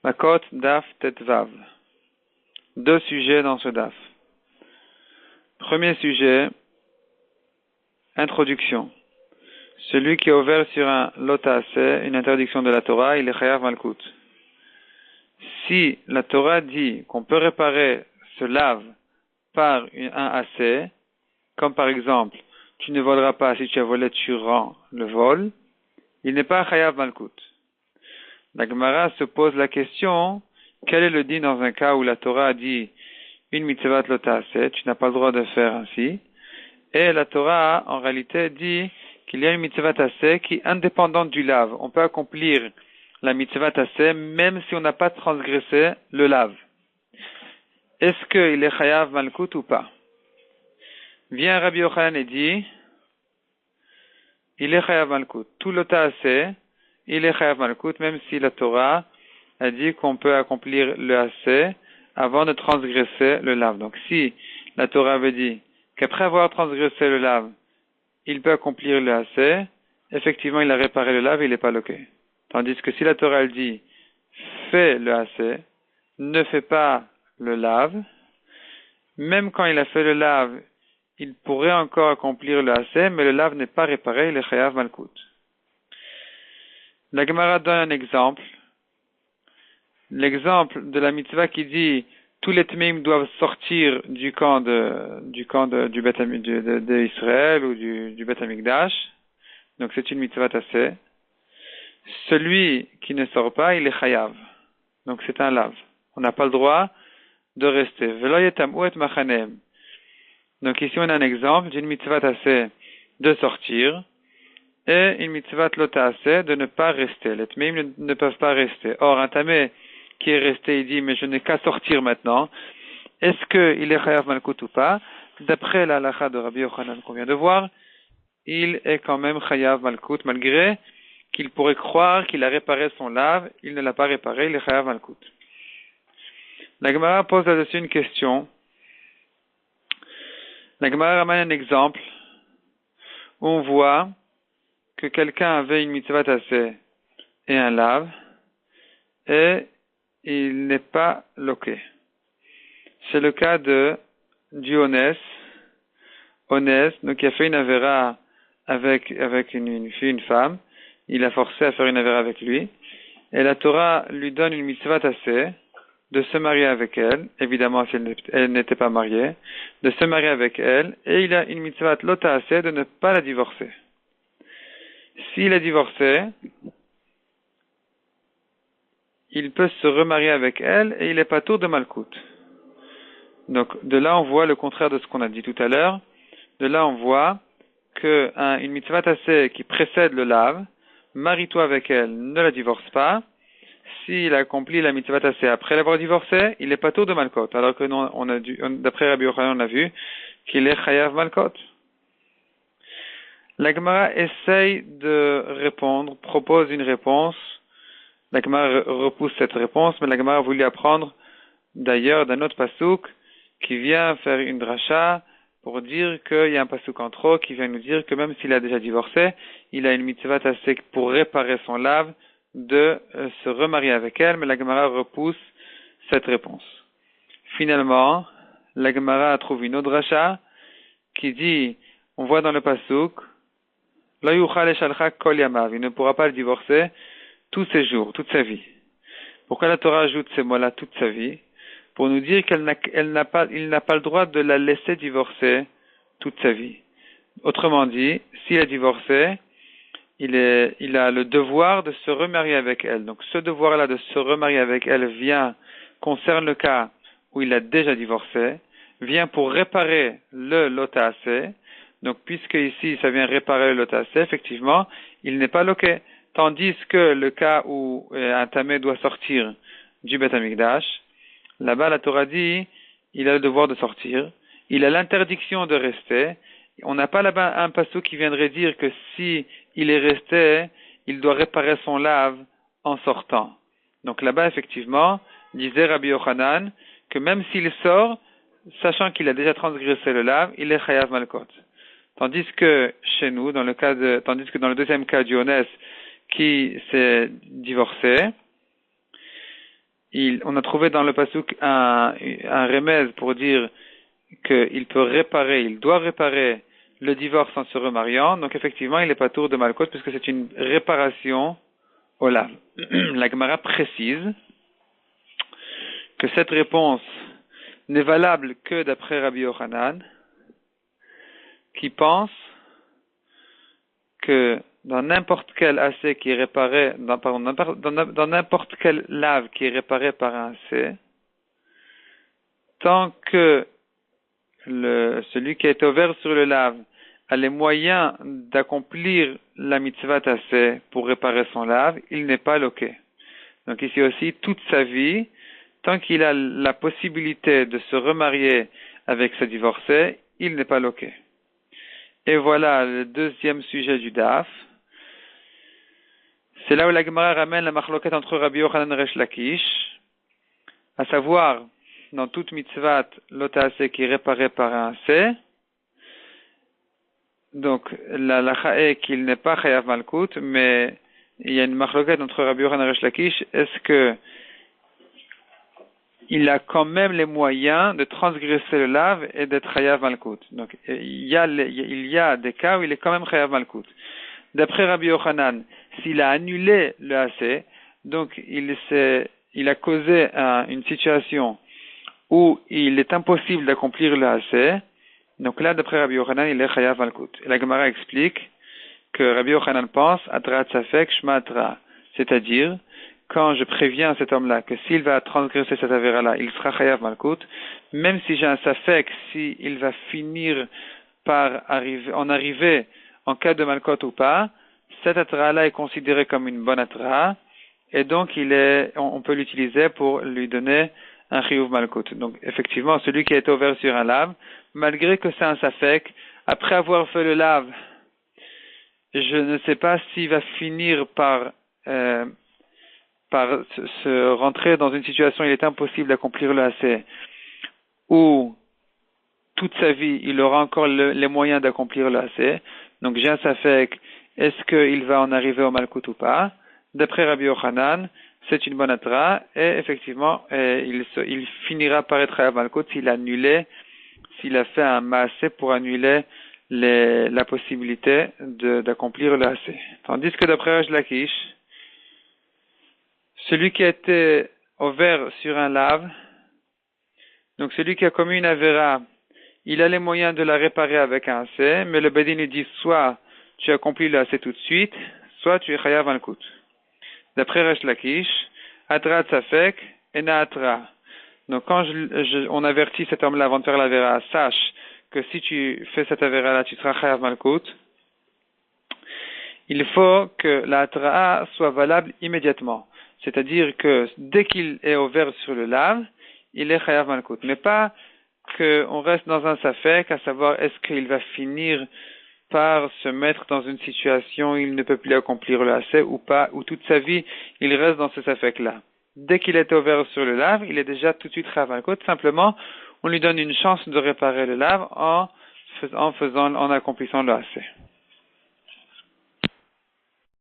Makot Daf Tetvav. Deux sujets dans ce Daf. Premier sujet, introduction. Celui qui a ouvert sur un lotase, une interdiction de la Torah, il est chayav malkout. Si la Torah dit qu'on peut réparer ce lave par un assez, comme par exemple, tu ne voleras pas, si tu as volé, tu rends le vol, il n'est pas chayav malkout. La Gemara se pose la question, quel est le din dans un cas où la Torah a dit une mitzvah lotase, tu n'as pas le droit de faire ainsi, et la Torah en réalité dit qu'il y a une mitzvah tassé qui est indépendante du lave. On peut accomplir la mitzvah tassé même si on n'a pas transgressé le lave. Est-ce qu'il est chayav malkout ou pas? Vient Rabbi Yochanan et dit, il est chayav malkout. Tout le tassé, il est chayav malkout, même si la Torah a dit qu'on peut accomplir le assez avant de transgresser le lave. Donc si la Torah avait dit qu'après avoir transgressé le lave, il peut accomplir le assez, effectivement il a réparé le lave et il n'est pas loqué. Tandis que si la Torah elle dit fais le assez, ne fais pas le lave, même quand il a fait le lave, il pourrait encore accomplir le assez, mais le lave n'est pas réparé, il est chayav malkout. La Gemara donne un exemple. L'exemple de la mitzvah qui dit tous les tmeim doivent sortir du camp du Beth d'Israël ou du Beth Amikdash. Donc c'est une mitzvah tassé. Celui qui ne sort pas, il est chayav. Donc c'est un lave. On n'a pas le droit de rester. Velo yetam'u et machanem. Donc ici on a un exemple d'une mitzvah tassé de sortir et une mitzvah lo tassé de ne pas rester. Les tmeim ne peuvent pas rester. Or un tamé qui est resté, il dit, mais je n'ai qu'à sortir maintenant. Est-ce qu'il est chayav malkout ou pas? D'après la halakha de Rabbi Yochanan qu'on vient de voir, il est quand même chayav malkout, malgré qu'il pourrait croire qu'il a réparé son lave, il ne l'a pas réparé, il est chayav malkout. La Gemara pose là-dessus une question. La Gemara ramène un exemple où on voit que quelqu'un avait une mitzvah tassé et un lave, et il n'est pas loqué. C'est le cas du Onès, donc qui a fait une avéra avec une fille, une femme. Il a forcé à faire une avéra avec lui. Et la Torah lui donne une mitzvah tassé de se marier avec elle, évidemment si elle n'était pas mariée, de se marier avec elle, et il a une mitzvah lo tassé de ne pas la divorcer. S'il a divorcé, il peut se remarier avec elle et il est pas tour de malkout. Donc de là on voit le contraire de ce qu'on a dit tout à l'heure. De là on voit que une mitzvah tassé qui précède le lave, marie-toi avec elle, ne la divorce pas. S'il accomplit la mitzvah tassé après l'avoir divorcé, il est pas tour de malkot. Alors que d'après Rabbi Yochanan on a vu qu'il est chayav malkot. La Gemara essaye de répondre, propose une réponse. La Gemara repousse cette réponse, mais la Gemara a voulu apprendre d'ailleurs d'un autre pasouk qui vient faire une dracha pour dire qu'il y a un pasouk en trop qui vient nous dire que même s'il a déjà divorcé, il a une mitzvah tassé pour réparer son lave de se remarier avec elle, mais la Gemara repousse cette réponse. Finalement, la Gemara trouve une autre dracha qui dit, on voit dans le pasouk, Lo yuchal eshalcha kol yamav, il ne pourra pas le divorcer tous ses jours, toute sa vie. Pourquoi la Torah ajoute ces mots-là toute sa vie? Pour nous dire qu'il n'a pas le droit de la laisser divorcer toute sa vie. Autrement dit, s'il est divorcé, il a le devoir de se remarier avec elle. Donc ce devoir-là de se remarier avec elle concerne le cas où il a déjà divorcé, vient pour réparer le lotase. Donc puisque ici ça vient réparer le lotase, effectivement, il n'est pas loqué. Tandis que le cas où un tamé doit sortir du Beth Amikdash, là-bas la Torah dit, il a le devoir de sortir, il a l'interdiction de rester. On n'a pas là-bas un passouk qui viendrait dire que si il est resté, il doit réparer son lave en sortant. Donc là-bas effectivement, disait Rabbi Yochanan, que même s'il sort, sachant qu'il a déjà transgressé le lave, il est chayav malkot. Tandis que chez nous, dans le deuxième cas du Onès, qui s'est divorcé, on a trouvé dans le pasuk un remède pour dire qu'il peut réparer, il doit réparer le divorce en se remariant. Donc effectivement, il n'est pas tour de Malkot puisque c'est une réparation au lave. La Gemara précise que cette réponse n'est valable que d'après Rabbi Yochanan, qui pense que dans n'importe quel assez qui est réparé, dans n'importe quel lave qui est réparé par un assez, tant que celui qui est ouvert sur le lave a les moyens d'accomplir la mitzvah assez pour réparer son lave, il n'est pas loqué. Donc ici aussi, toute sa vie, tant qu'il a la possibilité de se remarier avec sa divorcée, il n'est pas loqué. Et voilà le deuxième sujet du DAF. C'est là où la Gemara ramène la machloket entre Rabbi Yochanan et Resh Lakish, à savoir, dans toute mitzvah, l'otase qui est réparé par un C. Donc, la lacha est qu'il n'est pas chayav malkout, mais il y a une machloket entre Rabbi Yochanan et Resh Lakish. Est-ce que il a quand même les moyens de transgresser le lave et d'être chayav malkout? Donc, il y a des cas où il est quand même chayav malkout. D'après Rabbi Yochanan, s'il a annulé le AC, donc il a causé une situation où il est impossible d'accomplir le AC, donc là, d'après Rabbi Yochanan, il est chayav malkout. Et la Gemara explique que Rabbi Yochanan pense atrat safek shma atra, c'est-à-dire quand je préviens cet homme-là que s'il va transgresser cette avéra-là, il sera chayav malkout, même si j'ai un safek, s'il va finir par arriver en cas de malkot ou pas, cette atra-là est considérée comme une bonne atra, et donc on peut l'utiliser pour lui donner un chiyuv malkut. Donc effectivement, celui qui est ouvert sur un lave, malgré que c'est un safek, après avoir fait le lave, je ne sais pas s'il va finir par se rentrer dans une situation où il est impossible d'accomplir le AC, ou toute sa vie, il aura encore les moyens d'accomplir le AC. Donc j'ai un safek, est-ce qu'il va en arriver au malkout ou pas? D'après Rabbi Yochanan, c'est une bonne atra, et effectivement, il finira par être à malkout s'il a fait un maasé pour annuler la possibilité d'accomplir le AC. Tandis que d'après Resh Lakish, celui qui a été ouvert sur un lave, donc celui qui a commis une avéra, il a les moyens de la réparer avec un AC, mais le Bedin lui dit soit tu accomplis le AC tout de suite, soit tu es chayav malkout. D'après Resh Lakish, atrat safek ena atra. Donc quand on avertit cet homme-là avant de faire l'avéra, sache que si tu fais cette avéra-là, tu seras chayav malkout. Il faut que la atra soit valable immédiatement. C'est-à-dire que dès qu'il est ouvert sur le lave, il est chayav malkout. Mais pas qu'on reste dans un safek, à savoir est-ce qu'il va finir par se mettre dans une situation où il ne peut plus accomplir le AC ou pas, ou toute sa vie, il reste dans ce safek-là. Dès qu'il est ouvert sur le lave, il est déjà tout de suite chayav malkout. Simplement, on lui donne une chance de réparer le lave en accomplissant le AC.